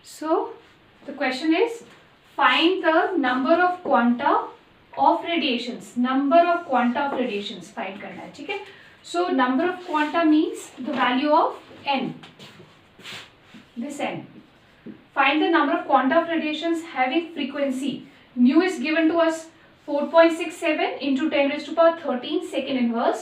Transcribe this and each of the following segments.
So the question is, find the number of quanta of radiations. Number of quanta of radiations find करना है, ठीक है. So number of quanta means the value of n. This n. Find the number of quanta of radiations having frequency. Nu is given to us 4.67 into 10 raised to power 13 second inverse.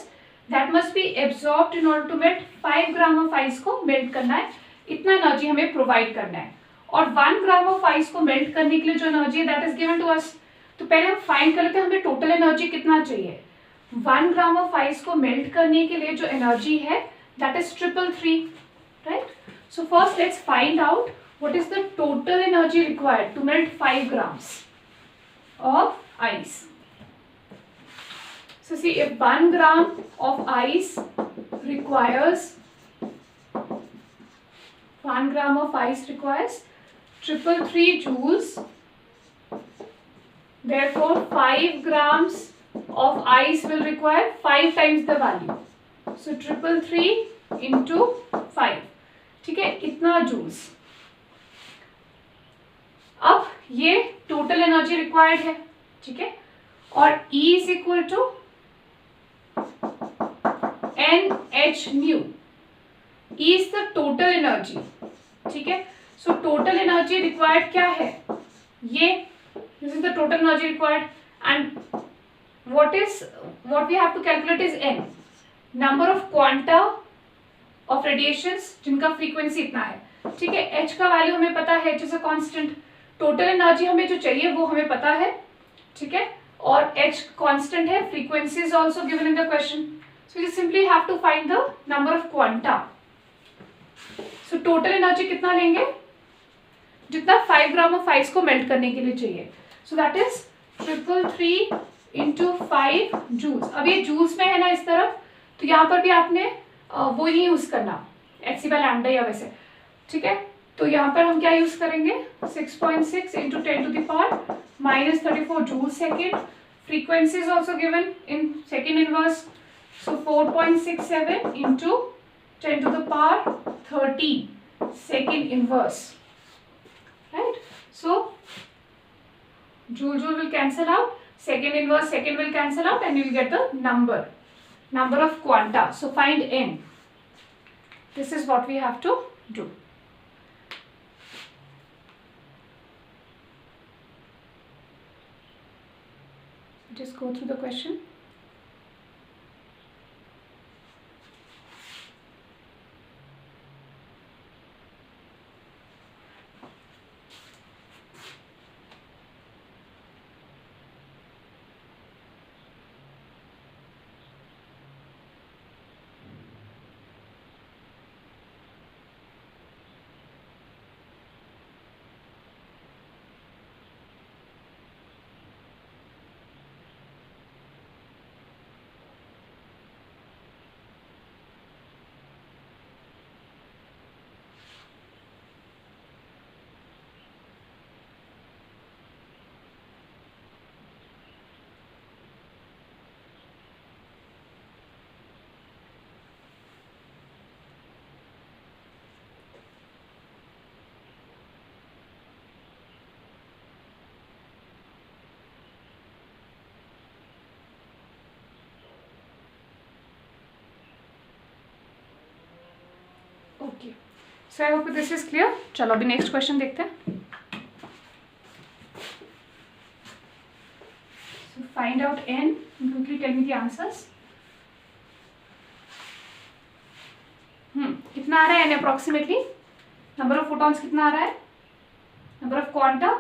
That must be absorbed in order to melt 5 gram of ice को melt करना है. इतना energy हमें provide करना है. और 1 gram of ice को melt करने के लिए जो एनर्जी है that is given to us. तो पहले हम फाइंड कर लेते हैं हमें टोटल एनर्जी कितना चाहिए. 1 ग्राम ऑफ आइस को मेल्ट करने के लिए जो एनर्जी है that is 333, right. So first let's find out what is the total energy required to melt 5 grams of ice. So see, if 1 gram of ice requires 1 gram of ice requires 333 joules. Therefore, 5 grams of ice will require 5 times the value. So 333 into 5. ठीक है, इतना joules. अब ये total energy required है, ठीक है. और E is equal to NH nu. E is the total energy, ठीक है. सो टोटल एनर्जी रिक्वायर्ड क्या है, ये this is the total energy required. And what we have to calculate is n, number of quanta of radiations जिनका frequency इतना है, ठीक है. h का वैल्यू हमें पता है, h is a constant. Total energy हमें जो चाहिए वो हमें पता है, ठीक है. और h कांस्टेंट है, frequency is also given in the question. So you simply have to find the number of quanta. So total energy कितना लेंगे, जितना 5 ग्राम ऑफ आइस को मेल्ट करने के लिए चाहिए. So that is 333 into 5 joules. अब ये जूल्स में है ना इस तरफ, तो यहाँ पर भी आपने वो ही यूज करना, एच बाय लैम्डा या वैसे, ठीक है. तो यहाँ पर हम क्या यूज करेंगे, 6.6 into 10 to the power minus 34 joule second. Frequency is also given in second inverse. So 4.67 into 10 to the power 13 second inverse, right. So joule will cancel out, second inverse second will cancel out, and you will get the number of quanta. So find n. This is what we have to do. Just go through the question. Okay, so I hope this is clear. चलो अभी next question देखते हैं. So find out n and quickly tell me the answers. कितना आ रहा है n approximately. Number of photons कितना आ रहा है, number of quanta.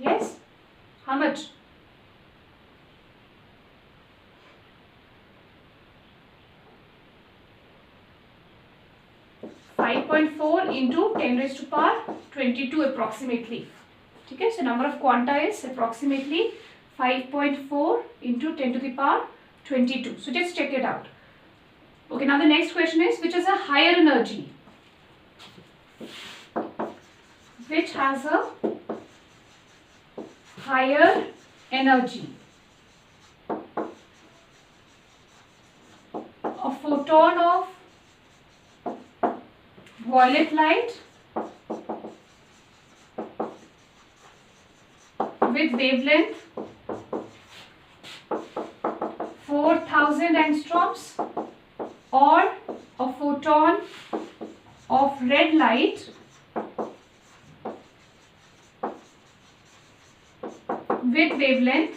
Yes, how much. 5.4 into 10 raised to power 22 approximately. ठीक है. So number of quanta is approximately 5.4 into 10 to the power 22. So just check it out. Okay, now the next question is, which is a higher energy? Which has a higher energy of photon photon of violet light with wavelength 4000 angstroms or a photon of red light with wavelength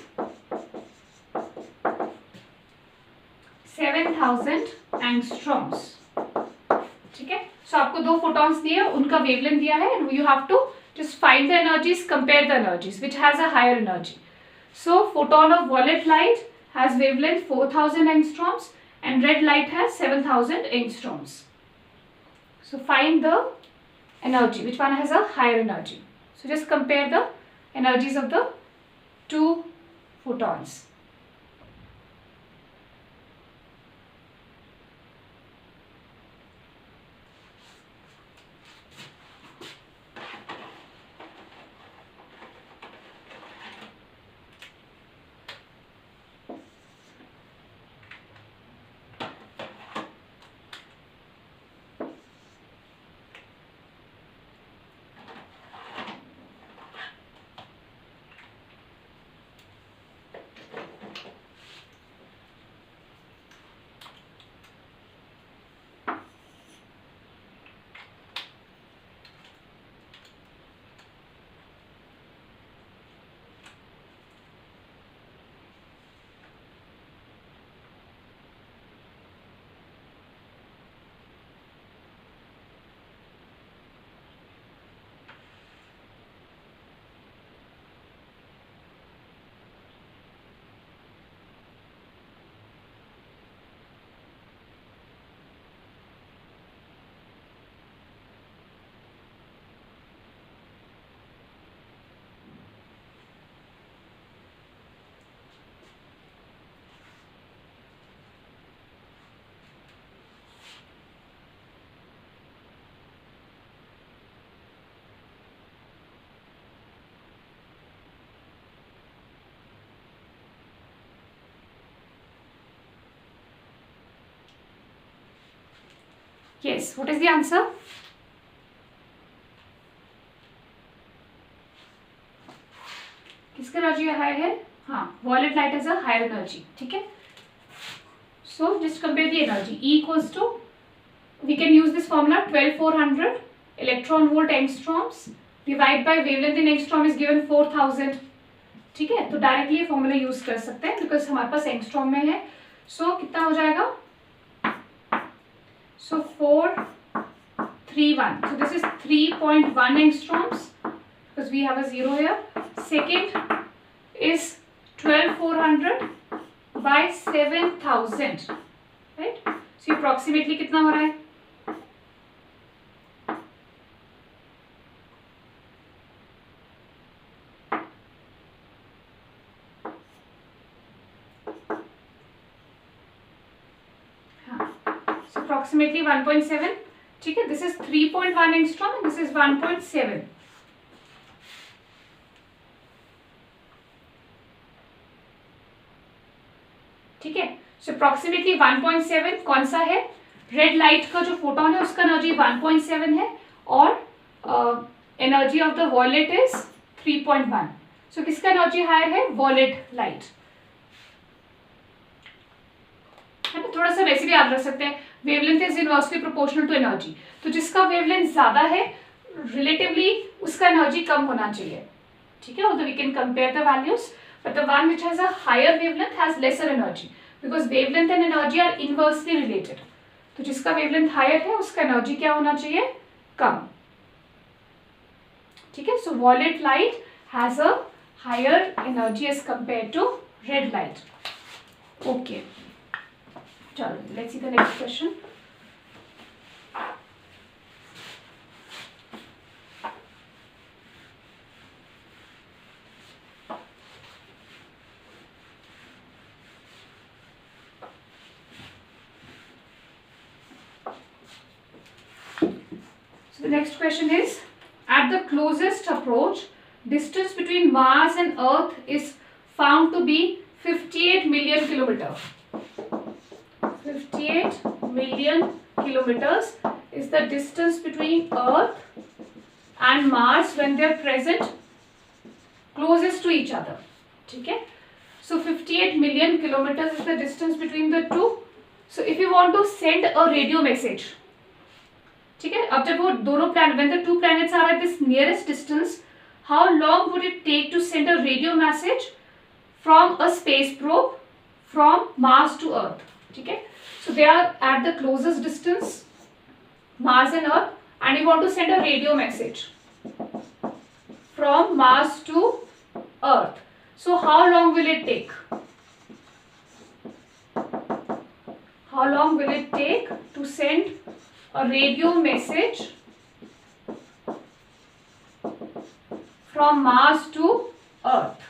7000 angstroms. ठीक है, सो आपको दो photons दिए, उनका wavelength दिया है, you have to just find the energies, compare the energies, which has a higher energy. So photon of violet light has wavelength 4000 angstroms and red light has 7000 angstroms. So find the energy, which one has a higher energy. So just compare the energies of the two photons. Yes, what is the answer? किसका energy high है? हाँ, violet light has a higher energy. ठीक है, so just compare the energy. E equals to, we can use this formula 12400 electron volt angstroms divide by wavelength in angstrom is given 4000. ठीक है, तो directly ये formula use कर सकते हैं because हमारे पास एंगस्ट्रॉम में है. सो कितना हो जाएगा? So 431. So this is 3.1 angstroms because we have a 0 here. Second is 12400 by 7000. Right? So approximately कितना हो रहा है? Approximately 1.7. ठीक है, this is 3.1 angstrom and this is 1.7. ठीक है, so approximately 1.7 कौन सा है? रेड लाइट का जो फोटोन है उसका एनर्जी 1.7 है और energy of the violet is 3.1. So किसका एनर्जी हायर है? वॉयलेट लाइट है ना. थोड़ा सा वैसे भी याद रख सकते हैं, wavelength is inversely proportional to energy. तो जिसका वेवलेंथ ज्यादा है रिलेटिवली उसका एनर्जी कम होना चाहिए. ठीक है, although we can compare the values, but the one which has a higher wavelength has lesser energy because wavelength and energy are inversely related. तो जिसका वेवलेंथ हायर है उसका एनर्जी क्या होना चाहिए? कम. ठीक है, so violet light has a higher energy as compare to red light. Okay, चलो let's see the next question. The next question is, at the closest approach, distance between Mars and Earth is found to be 58 million kilometer. 58 million kilometers is the distance between Earth and Mars when they are present closest to each other. ठीक है, so 58 million kilometers is the distance between the two. So if you want to send a radio message, ठीक है, अब जब वो दोनों planet, when the two planets are at this nearest distance, how long would it take to send a radio message from a space probe from Mars to Earth? ठीक है, so they are at the closest distance, Mars and Earth, and you want to send a radio message from Mars to Earth. So how long will it take? How long will it take to send a radio message from Mars to Earth?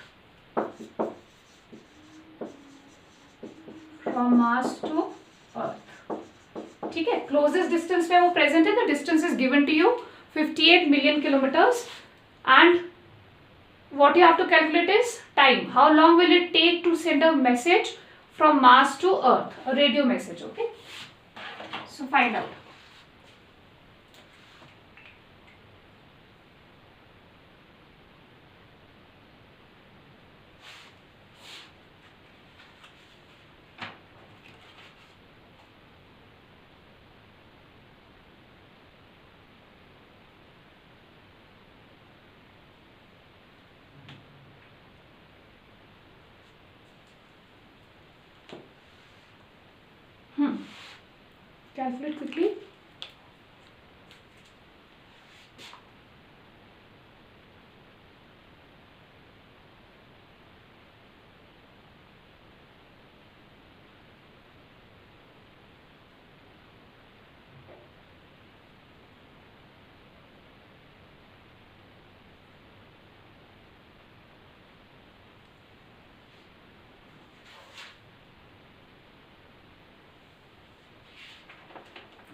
From Mars to Earth. ठीक है, closest distance पे वो present है, the distance is given to you 58 million kilometers, and what you have to calculate is time. How long will it take to send a message from Mars to Earth, a radio message? Okay, so find out. Calculate quickly.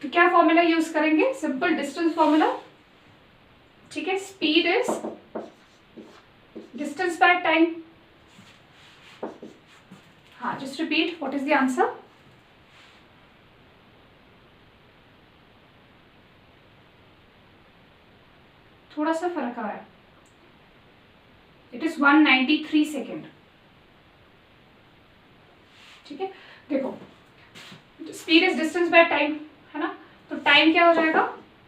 तो क्या formula use करेंगे? Simple distance formula. ठीक है, speed is distance by time. हाँ, just repeat, what is the answer? थोड़ा सा फर्क आया. It is 193 second. ठीक है, देखो, speed is distance by time, है ना? तो टाइम क्या हो जाएगा?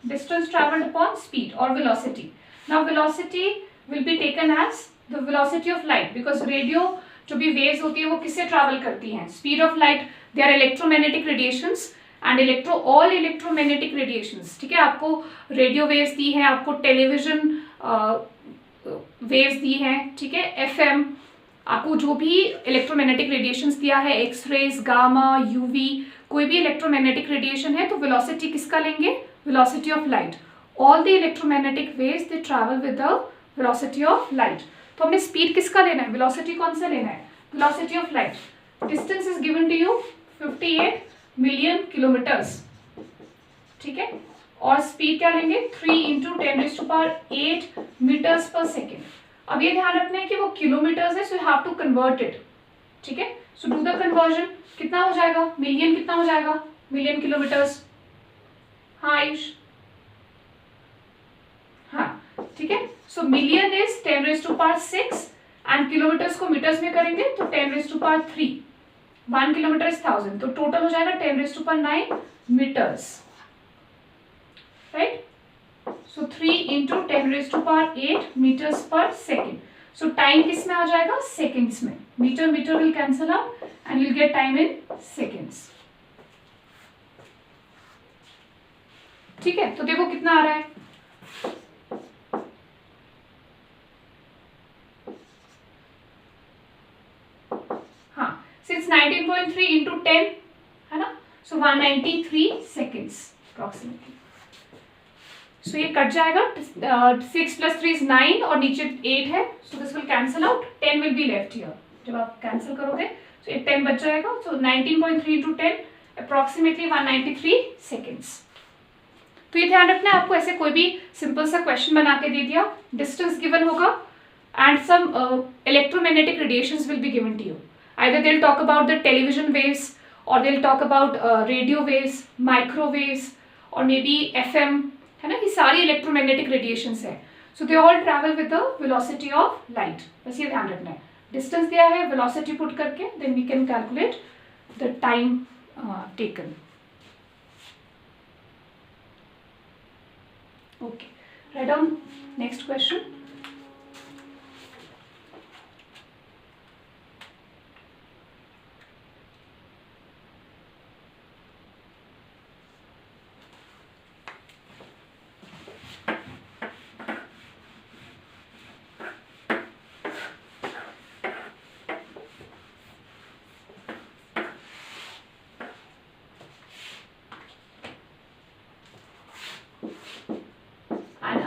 डिस्टेंस ट्रैवल्ड अपॉन स्पीड और velocity. Now velocity will be taken as the velocity of light, because radio जो भी वेव्स होती है वो किससे ट्रैवल करती हैं? Speed of light. They are electromagnetic radiations and all electromagnetic radiations. ठीक है, आपको रेडियो वेव्स दी हैं, आपको टेलीविजन वेव्स दी हैं, ठीक है, एफएम, आपको जो भी इलेक्ट्रोमैग्नेटिक रेडिएशंस दिया है, एक्सरेज, गामा, यूवी, कोई भी इलेक्ट्रोमैग्नेटिक रेडिएशन है, तो वेलोसिटी किसका लेंगे? Velocity of light. All the electromagnetic waves they travel with the velocity of light. तो हमने स्पीड किसका लेना है? वेलोसिटी कौन सा लेना है? Velocity of light. Distance is given to you 58 million kilometres. ठीक है, और स्पीड क्या लेंगे? 3 × 10⁸ मीटर्स पर सेकेंड. अब ये ध्यान रखना है कि वो किलोमीटर्स है, so you have to convert it. ठीक है, सो डू द कन्वर्जन. कितना हो जाएगा? मिलियन कितना हो जाएगा? Million kilometres. हाँ आयुष, हाँ ठीक है. सो मिलियन इज 10⁶ एंड किलोमीटर्स को मीटर्स में करेंगे तो 10⁵. 1 किलोमीटर इज 1000, तो टोटल हो जाएगा 10⁹ metres. Right, so 3 × 10⁸ metres per second. So time किस में आ जाएगा? सेकेंड्स में. Metre metre will cancel out and you'll get time in seconds. ठीक है, तो देखो कितना आ रहा है. हाँ, since 19.3 × 10 है ना, so 193 seconds approximately. So ये कट जाएगा. 6 + 3 is 9 और नीचे 8 है, so this will cancel out. 10 will be left here. जब आप कैंसिल करोगे तो एक 10 बच जाएगा. सो 19.3 × 10 अप्रॉक्सीमेटली 193 सेकेंड्स. तो ये ध्यान रखना है, आपको ऐसे कोई भी सिंपल सा क्वेश्चन बना के दे दिया, डिस्टेंस गिवन होगा and some electromagnetic radiations will be given to you. Either they will talk about the television waves और they will talk about radio waves, microwaves और मे बी FM, है ना, ये सारी इलेक्ट्रोमैग्नेटिक रेडिएशंस है. So they all travel with the velocity of light. बस ये ध्यान रखना है. डिस्टेंस दिया है, वेलोसिटी पुट करके then we can calculate the time taken. Okay, write down next question.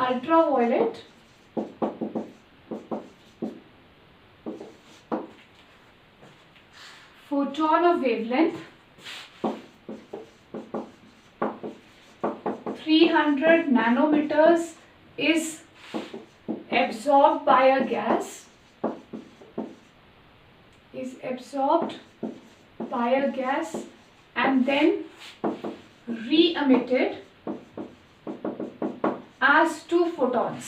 Ultraviolet photon of wavelength 300 nanometers is absorbed by a gas, and then re-emitted as 2 photons.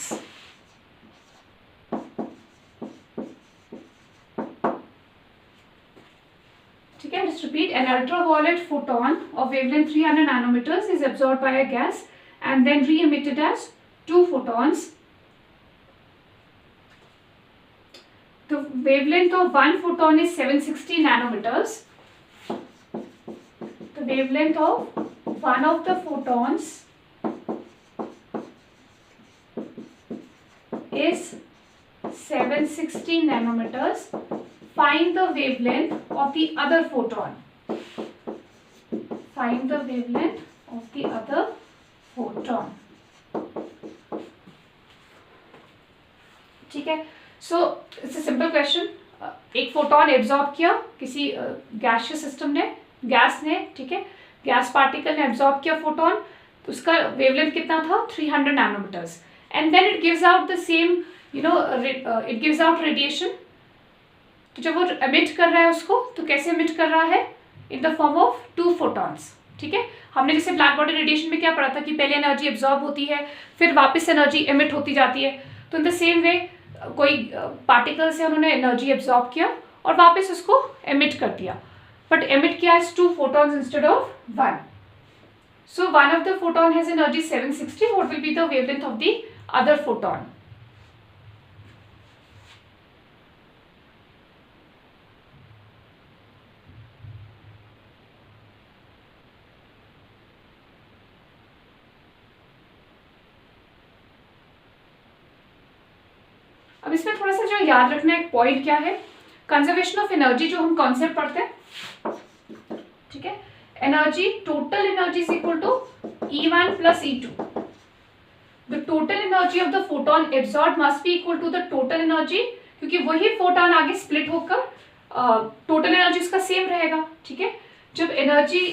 ठीक है, just repeat. An ultraviolet photon of wavelength 300 nanometers is absorbed by a gas and then re-emitted as 2 photons. The wavelength of one photon is 760 nanometers. The wavelength of one of the photons is 760 nanometers. Find the wavelength of the other photon. Find the wavelength of the other photon. ठीक है, so it's a simple question. एक photon absorb किया किसी gaseous system ने, gas ने, ठीक है, gas particle ने एब्जॉर्ब किया फोटोन. उसका वेवलेंथ कितना था? 300 nanometres. And then it gives out the same, it gives out radiation. तो जब वो emit कर रहा है उसको, तो कैसे emit कर रहा है? In the form of 2 photons. ठीक है, हमने जैसे ब्लैक बॉडी रेडिएशन में क्या पढ़ा था कि पहले एनर्जी एब्जॉर्ब होती है, फिर वापस एनर्जी emit होती जाती है. तो इन द सेम वे कोई पार्टिकल से उन्होंने एनर्जी एब्जॉर्ब किया और वापस उसको emit कर दिया. बट emit किया is 2 photons instead of 1. So one of the photon has energy 760. What will be the wavelength of the other photon? अब इसमें थोड़ा सा जो याद रखना एक पॉइंट क्या है, कंजर्वेशन ऑफ एनर्जी जो हम कॉन्सेप्ट पढ़ते हैं, ठीक है, energy, total energy is equal to E1 प्लस E2. The total energy of the photon absorbed must be equal to the total energy, क्योंकि वही फोटोन आगे स्प्लिट होकर टोटल एनर्जी उसका सेम रहेगा. ठीक है, जब एनर्जी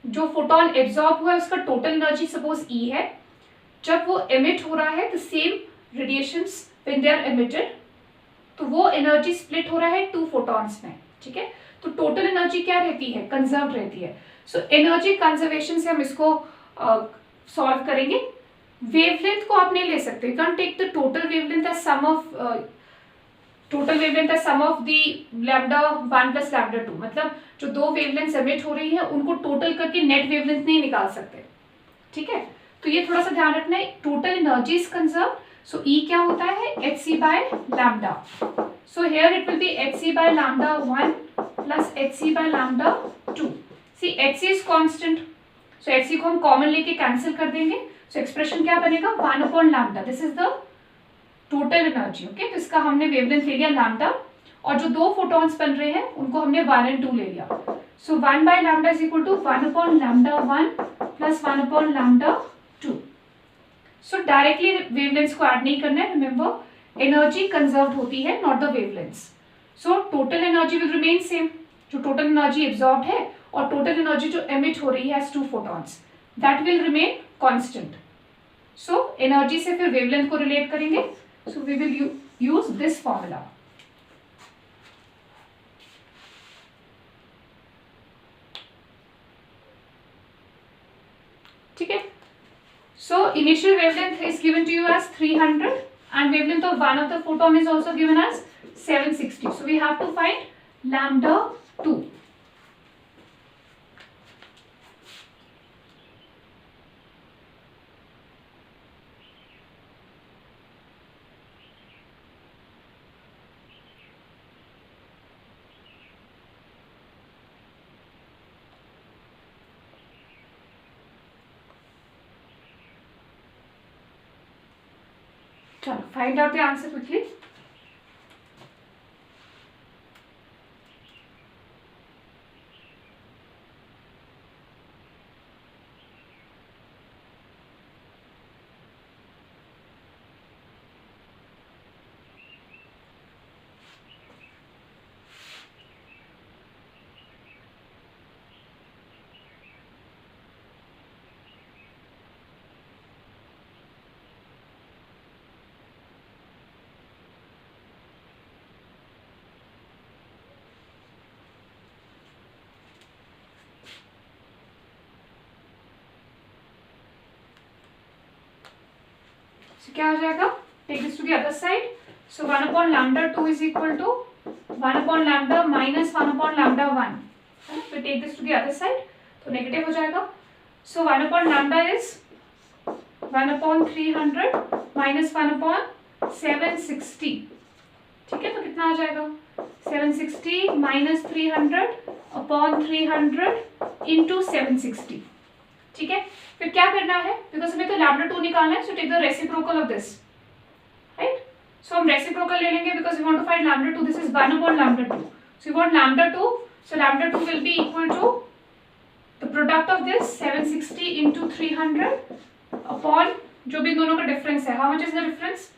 जो फोटोन एब्जॉर्ब हुआ है उसका टोटल एनर्जी सपोज E है, जब वो एमिट हो रहा है the same radiations when they are emitted, तो वो एनर्जी स्प्लिट हो रहा है 2 फोटॉन्स में. ठीक है, तो टोटल एनर्जी क्या रहती है? कंजर्व रहती है. सो एनर्जी कंजर्वेशन से हम इसको सॉल्व करेंगे. वेवलेंथ को आप नहीं ले सकते, you can take the total wavelength as sum of the lambda 1 plus lambda 2. मतलब जो 2 वेवलेंथ्स एमिट हो रही है उनको टोटल करके नेट वेवलेंथ नहीं निकाल सकते. ठीक है, तो ये थोड़ा सा ध्यान रखना है. Total energy is conserve, so E क्या होता है? hc by lambda. So here it will be hc by lambda 1 plus hc by lambda 2. See hc is constant, so hc को हम कॉमन लेके कैंसिल कर देंगे. सो एक्सप्रेशन क्या बनेगा? 1 upon lambda. This is the total energy. Okay, तो इसका हमने वेवलेंथ ले लिया लैम्डा, और जो 2 फोटॉन्स बन रहे हैं उनको हमने 1 और 2 ले लिया. So 1 by lambda is equal to 1 upon lambda 1 plus 1 upon lambda 2. So directly wavelengths को ऐड नहीं करना है. रिमेंबर, एनर्जी कंजर्व होती है, not the wavelengths. So total energy will remain same. जो टोटल एनर्जी एब्जॉर्ब्ड है और टोटल एनर्जी जो एमिट हो रही है as 2 photons, that will remain constant. So energy से फिर वेवलेंथ को रिलेट करेंगे. सो we will use this formula. ठीक है. So initial wavelength is given to you as 300 and wavelength of one of the photon is also given as 760. So we have to find lambda 2. चलो find out the answer quickly. So क्या हो जाएगा? Take this to the other side. So 1 upon lambda 2 is equal to 1 upon lambda minus 1 upon lambda 1. We take this to the other side. तो negative हो जाएगा. So 1 upon lambda is 1 upon 300 minus 1 upon 760. ठीक है, तो कितना आ जाएगा? 760 minus 300 upon 300 into 760. ठीक है, फिर क्या करना है? बिकॉज हमें तो लैम्डा 2 निकालना है. So take the reciprocal of this, right. So हम रेसिप्रोकल ले लेंगे because we want to find lambda 2. This is 1 upon lambda 2. So we want lambda 2. So lambda 2 will be equal to the product of this 760 into 300 upon जो भी दोनों का difference है. How much is the difference?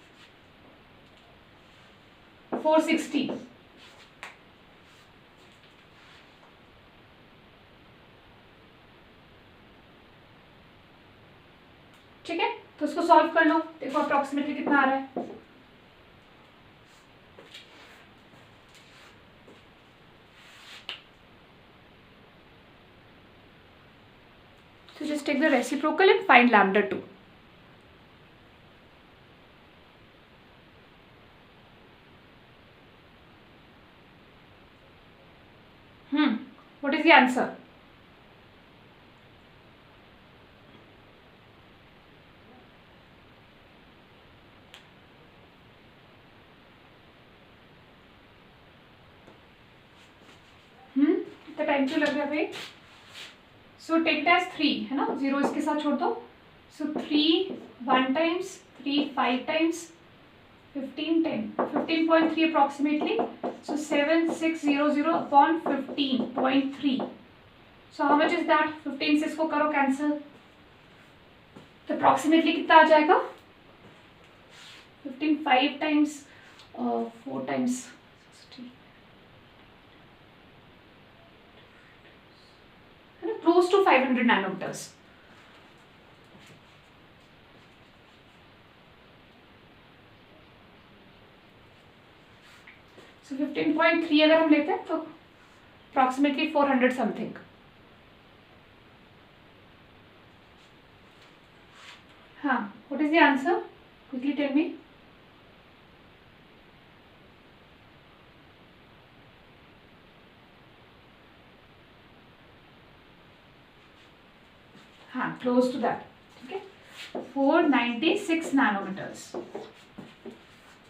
460. ठीक है, तो उसको solve कर लो. देखो अप्रोक्सीमेटली कितना आ रहा है. So just take the reciprocal and find lambda 2. What is the answer? कितना टाइम क्यों लग रहा है भाई? सो टेक एज 3 है ना, 0 इसके साथ छोड़ दो. सो 3 1 times, 3 5 times, 15 10, 15.3 approximately. So 7600 upon 15.3. So how much is that? 15 से इसको करो कैंसिल, तो अप्रॉक्सीमेटली कितना आ जाएगा? 15 5 times 4 times 60, close to 500 nanometers. So 15.3 अगर हम लेते हैं तो approximately 400 something. हाँ, what is the answer? Quickly tell me. हाँ, close to that. ठीक है, 496 nanometers.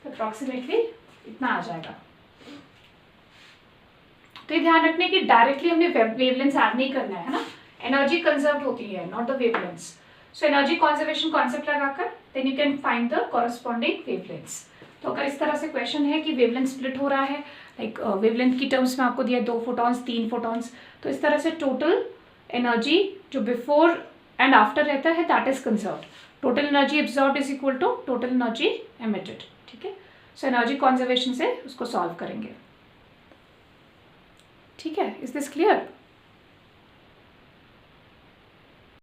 तो approximately इतना आ जाएगा. तो ये ध्यान रखने की डायरेक्टली हमने वेवलेंथ्स ऐड नहीं करना है ना. एनर्जी कंजर्व होती है, not the wavelengths. So energy conservation concept लगाकर then you can find the corresponding wavelengths. तो अगर इस तरह से क्वेश्चन है कि वेवलेंथ स्प्लिट हो रहा है, लाइक वेवलेंथ की टर्म्स में आपको दिया 2 फोटॉन्स 3 फोटॉन्स, तो इस तरह से टोटल एनर्जी जो बिफोर एंड आफ्टर रहता है that is conserved. Total energy absorbed is equal to total energy emitted. ठीक है, सो एनर्जी कंजर्वेशन से उसको सॉल्व करेंगे. ठीक है, इज दिस क्लियर?